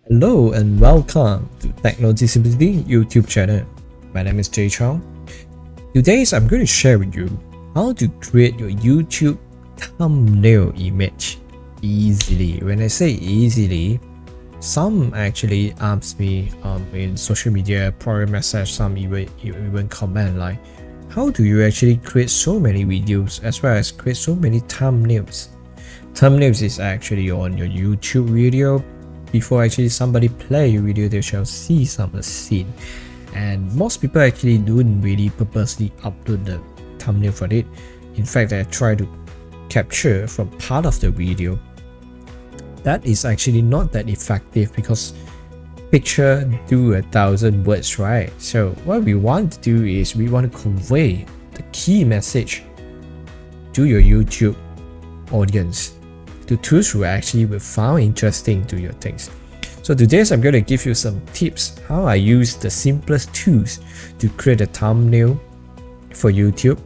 Hello and welcome to Technology Simplicity YouTube channel. My name is Jay Chong. Today I'm going to share with you how to create your YouTube thumbnail image easily. When I say easily, some actually ask me in social media, private message, some even comment like, how do you actually create so many videos as well as create so many thumbnails? Thumbnails is actually on your YouTube video. Before actually somebody play your video, they shall see some of the scene, and most people actually don't really purposely upload the thumbnail for it. In fact, they try to capture from part of the video. That is actually not that effective because picture do 1,000 words, right? So what we want to do is we want to convey the key message to your YouTube audience, to those who actually will find interesting to your things. So today I'm going to give you some tips how I use the simplest tools to create a thumbnail for YouTube.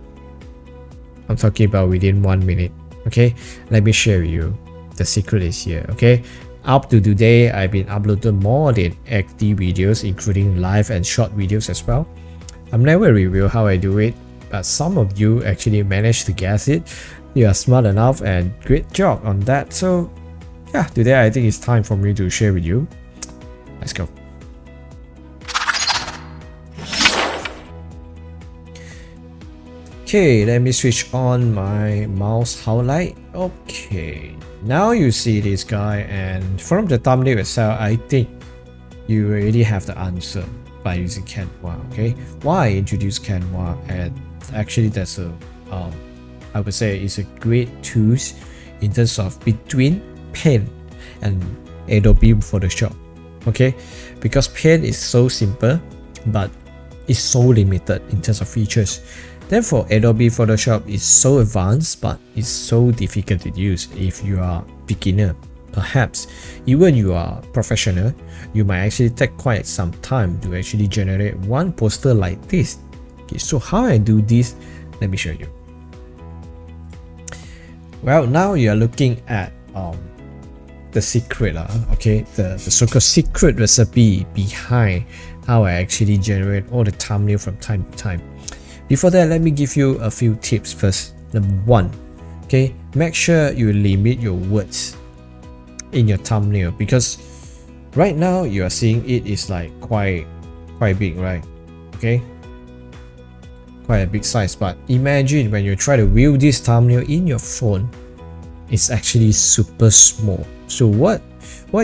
I'm talking about within 1 minute. Okay, let me share with you. The secret is here. Okay, up to today I've been uploading more than 80 videos, including live and short videos as well. I'm never reveal how I do it, but some of you actually managed to guess it. You are smart enough and great job on that. So yeah, today I think it's time for me to share with you. Let's go. Okay, let me switch on my mouse highlight. Okay, now you see this guy, and from the thumbnail itself, I think you already have the answer by using Canva. Okay, why introduce Canva? And actually that's a I would say it's a great tool in terms of between Paint and Adobe Photoshop. Okay, because Paint is so simple but it's so limited in terms of features. Therefore, Adobe Photoshop is so advanced but it's so difficult to use if you are beginner. Perhaps even you are professional, you might actually take quite some time to actually generate one poster like this. Okay, so how I do this, let me show you. Well, now you are looking at the secret, okay, the so-called secret recipe behind how I actually generate all the thumbnail from time to time. Before that, let me give you a few tips first. Number one, okay, make sure you limit your words in your thumbnail, because right now you are seeing it is like quite big, right? Okay, quite a big size, but imagine when you try to view this thumbnail in your phone, it's actually super small. So what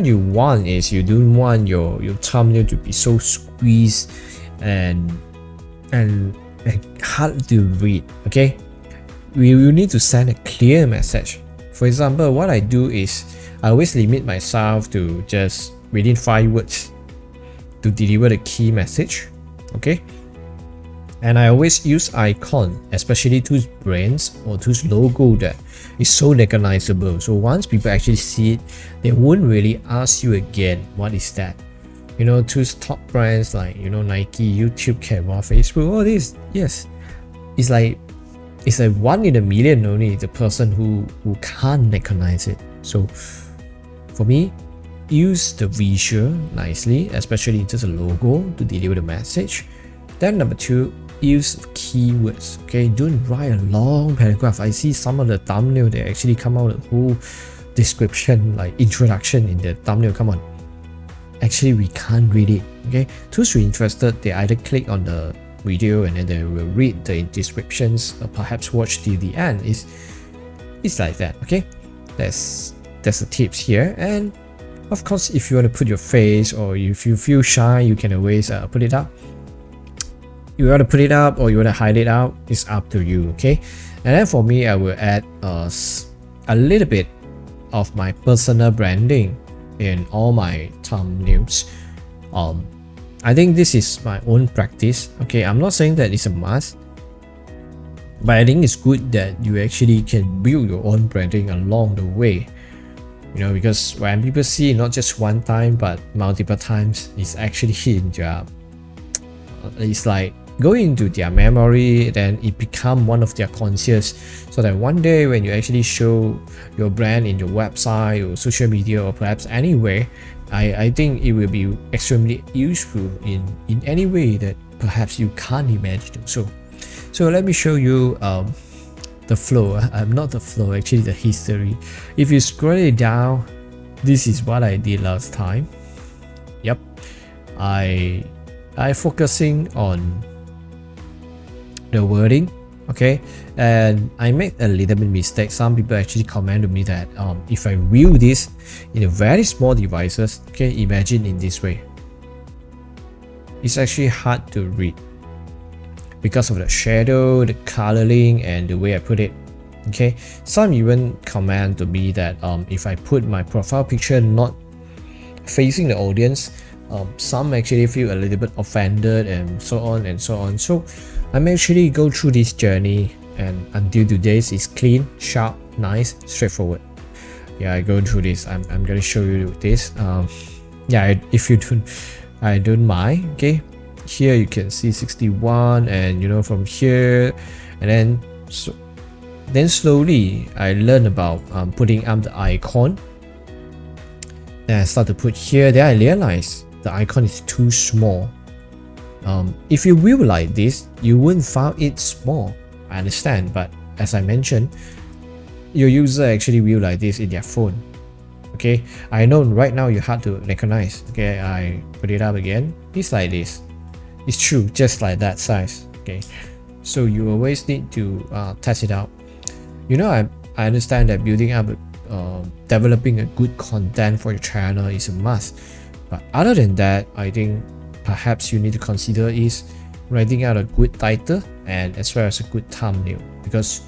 you want is you don't want your thumbnail to be so squeezed and hard to read. Okay, we will need to send a clear message. For example, what I do is I always limit myself to just within 5 words to deliver the key message. Okay, and I always use icon, especially to brands or to logo that is so recognizable. So once people actually see it, they won't really ask you again, what is that? You know, to top brands like, you know, Nike, YouTube, Canva, Facebook, all this. Yes, it's like 1 in a million only the person who can't recognize it. So for me, use the visual nicely, especially in terms of logo to deliver the message. Then number 2, use keywords. Okay, don't write a long paragraph. I see some of the thumbnail, they actually come out with a whole description, like introduction in the thumbnail. Come on, actually we can't read it. Okay, those who are interested, they either click on the video and then they will read the descriptions, or perhaps watch till the end. It's like that. Okay, that's the tips here. And of course, if you want to put your face, or if you feel shy, you can always put it up. You want to put it up or you want to hide it out, it's up to you. Okay, and then for me, I will add a little bit of my personal branding in all my thumbnails. I think this is my own practice. Okay, I'm not saying that it's a must, but I think it's good that you actually can build your own branding along the way. You know, because when people see not just one time but multiple times, it's actually hit in their, it's like go into their memory, then it become one of their conscious, so that one day when you actually show your brand in your website or social media or perhaps anywhere, I think it will be extremely useful in any way that perhaps you can't imagine. So let me show you the flow. Not the flow, actually the history. If you scroll it down, this is what I did last time. Yep, I focusing on the wording, okay, and I made a little bit mistake. Some people actually comment to me that if I view this in a very small devices, okay, imagine in this way, it's actually hard to read because of the shadow, the coloring, and the way I put it. Okay, some even comment to me that if I put my profile picture not facing the audience, some actually feel a little bit offended and so on and so on. So I'm actually go through this journey, and until today it's clean, sharp, nice, straightforward. Yeah, I go through this. I'm gonna show you this. Yeah, if you don't, I don't mind. Okay, here you can see 61, and you know, from here, and then then slowly I learn about putting up the icon. Then I start to put here. Then I realize the icon is too small. If you view like this, you wouldn't find it small. I understand, but as I mentioned, your user actually view like this in their phone. Okay, I know right now you're hard to recognize. Okay, I put it up again. It's like this. It's true, just like that size. Okay, so you always need to test it out. You know, I understand that building up, developing a good content for your channel is a must. But other than that, I think perhaps you need to consider is writing out a good title and as well as a good thumbnail, because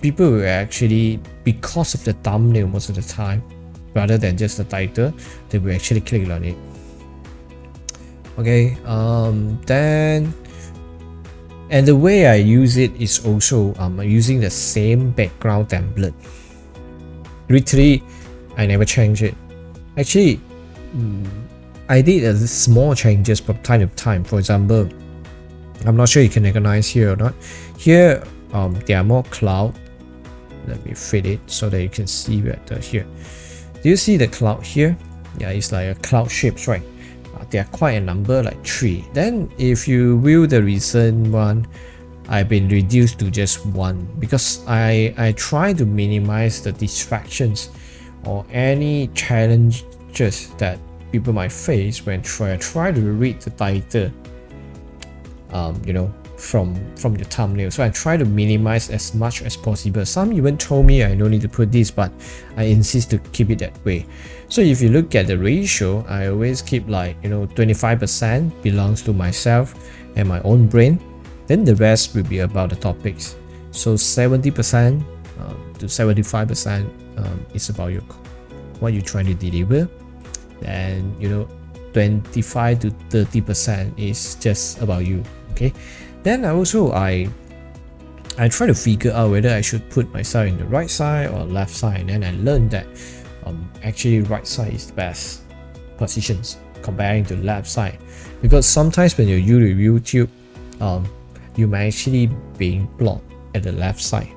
people will actually, because of the thumbnail most of the time, rather than just the title, they will actually click on it. Okay, then, and the way I use it is also using the same background template. Literally, I never change it. Actually, I did a small changes from time to time. For example, I'm not sure you can recognize here or not. Here, there are more cloud. Let me fit it so that you can see better here. Do you see the cloud here? Yeah, it's like a cloud shapes, right? There are quite a number, like 3. Then if you view the recent one, I've been reduced to just 1 because I try to minimize the distractions or any challenges that people might face when try to read the title, you know, from the thumbnail. So I try to minimize as much as possible. Some even told me I don't need to put this, but I insist to keep it that way. So if you look at the ratio, I always keep like, you know, 25% belongs to myself and my own brain. Then the rest will be about the topics. So 70% to 75% is about what you're trying to deliver. And you know, 25 to 30% is just about you. Okay. Then I try to figure out whether I should put myself in the right side or left side, and then I learned that actually right side is the best positions comparing to left side, because sometimes when you use YouTube, you might actually being blocked at the left side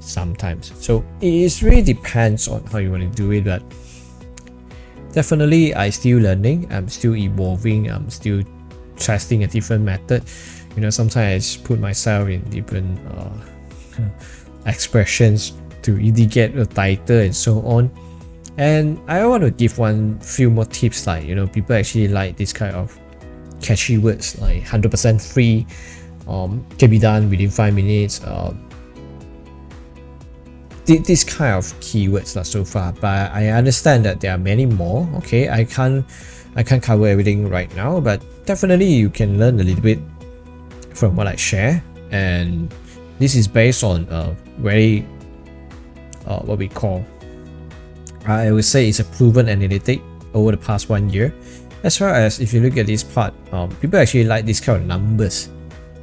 sometimes. So it really depends on how you want to do it, but definitely I still learning, I'm still evolving, I'm still testing a different method. You know, sometimes I put myself in different expressions to indicate the title and so on. And I want to give few more tips, like, you know, people actually like this kind of catchy words like 100% free, can be done within 5 minutes, this kind of keywords so far. But I understand that there are many more. Okay, I can't cover everything right now, but definitely you can learn a little bit from what I share, and this is based on very what we call, I would say, it's a proven analytic over the past 1 year. As well as if you look at this part, people actually like this kind of numbers.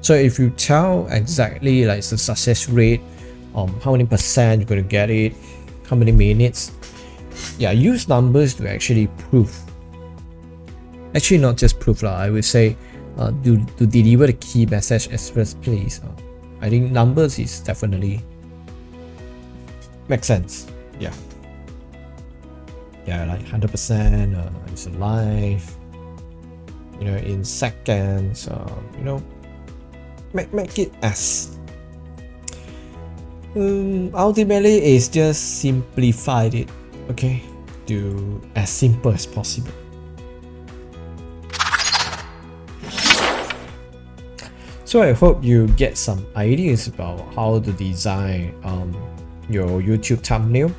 So if you tell exactly like the success rate, how many percent you're going to get it, how many minutes, yeah, use numbers to actually prove. Actually, not just proof, I would say to deliver the key message as first place. I think numbers is definitely makes sense. Yeah, like 100%. It's alive. In seconds. Make it as ultimately it's just simplified it, okay, to as simple as possible. So I hope you get some ideas about how to design your YouTube thumbnail,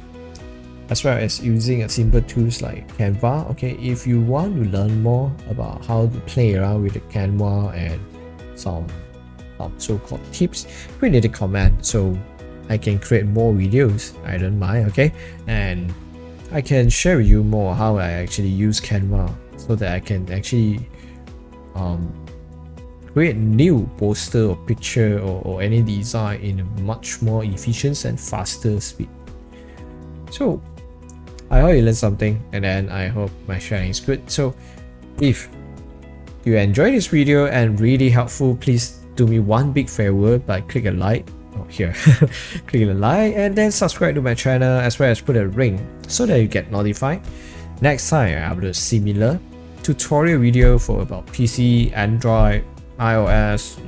as well as using a simple tools like Canva. Okay, if you want to learn more about how to play around with the Canva and some so-called tips, we need to comment so I can create more videos. I don't mind, okay, and I can share with you more how I actually use Canva so that I can actually create new poster or picture or any design in a much more efficient and faster speed. So I hope you learned something, and then I hope my sharing is good. So if you enjoyed this video and really helpful, please do me one big favor by click a like here click a like and then subscribe to my channel, as well as put a ring so that you get notified next time I upload similar tutorial video for about PC, Android, iOS,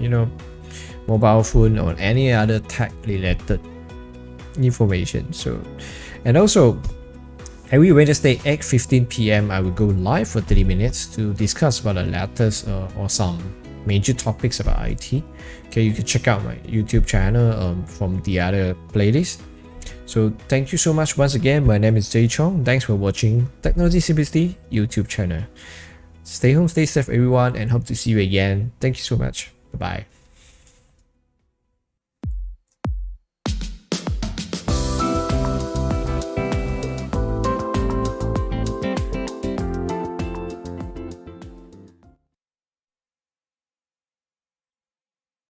mobile phone, or any other tech related information. So, and also every Wednesday 8:15 p.m. I will go live for 30 minutes to discuss about the latest or some major topics about IT. Okay, you can check out my YouTube channel from the other playlist. So thank you so much once again. My name is Jay Chong. Thanks for watching Technology Simplicity YouTube channel. Stay home, stay safe everyone, and hope to see you again. Thank you so much. Bye bye.